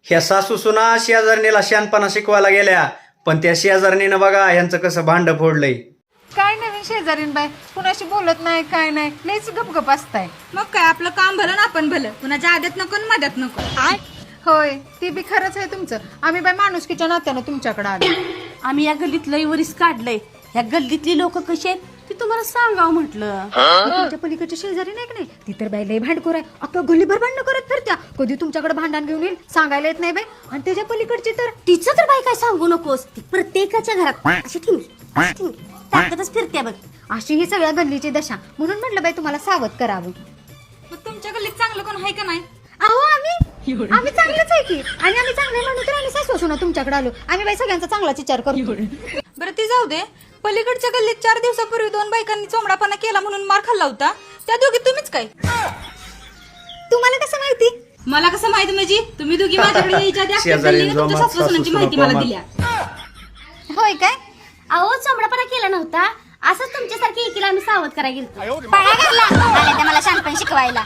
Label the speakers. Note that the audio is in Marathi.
Speaker 1: ह्या सासू सुना शेजारणीला शानपणा शिकवायला गेल्या, पण त्या शेजारणीनं बघा ह्यांचं कसं भांड फोडलंय.
Speaker 2: काय नवीन शेजारीन बाय, कुणाशी बोलत नाही काय नाही, लईच गपगप असताय.
Speaker 3: मग काय आपलं काम भलं ना आपण भलं, कुणाच्या आदत नको आणि मदत नको.
Speaker 2: होय ते बी खरंच आहे तुमचं. आम्ही बाय माणुसकीच्या नात्यानं तुमच्याकडे आलो.
Speaker 4: आम्ही या गल्लीत लई वरीस काढलंय. ह्या गल्लीतली लोक कशी आहेत ती तुम्हाला सांगावं म्हटलं.
Speaker 2: तुमच्या पलीकडची शेजारी नाही का नाही, ती तर बाई लई भांडखोर आहे. अख्खा गल्लीभर भांडणं करत फिरत्या. कधी तुमच्याकडे भांडण घेऊन येईल सांगायला येत नाही बाई. आणि त्याच्या पलीकडची तर
Speaker 4: तिचं तर बाई काय सांगू नकोस. ती प्रत्येकाच्या घरात अशी ठिंगी ताकदच फिरत्या बघ.
Speaker 2: अशी ही सगळ्या गल्लीची दशा. म्हणून म्हटलं बाई तुम्हाला सावध करावं.
Speaker 3: मग तुमच्या गल्लीत चांगलं कोण आहे का नाही?
Speaker 2: अहो आम्ही चांगलंच आहे की. आणि आम्ही चांगले म्हणून तर आम्ही सासू सुना तुमच्याकडे आलो. आम्ही बाई सगळ्यांचा चांगलाच विचार करतो.
Speaker 3: बरं ती जाऊ दे. पलीकडच्या गल्लीत 4 दिवसापूर्वी 2 बायकांनी चोमडापणा केला म्हणून मार खाल्ला होता. त्या दोघी तुम्हीच काय?
Speaker 2: तुम्हाला कसं माहिती?
Speaker 3: मला कसं माहिती म्हणजे तुम्ही दोघी माझ्याकडे यायच्या आधी अख्ख्या गल्लीनं तुमच्या सासू-सुनांची माहिती मला दिल्या.
Speaker 2: होय काय?
Speaker 4: अहो चमडापणा केला नव्हता. असंच तुमच्यासारखी एकीला आम्ही सावध करायला गेलो. मला शानपण शिकवायला.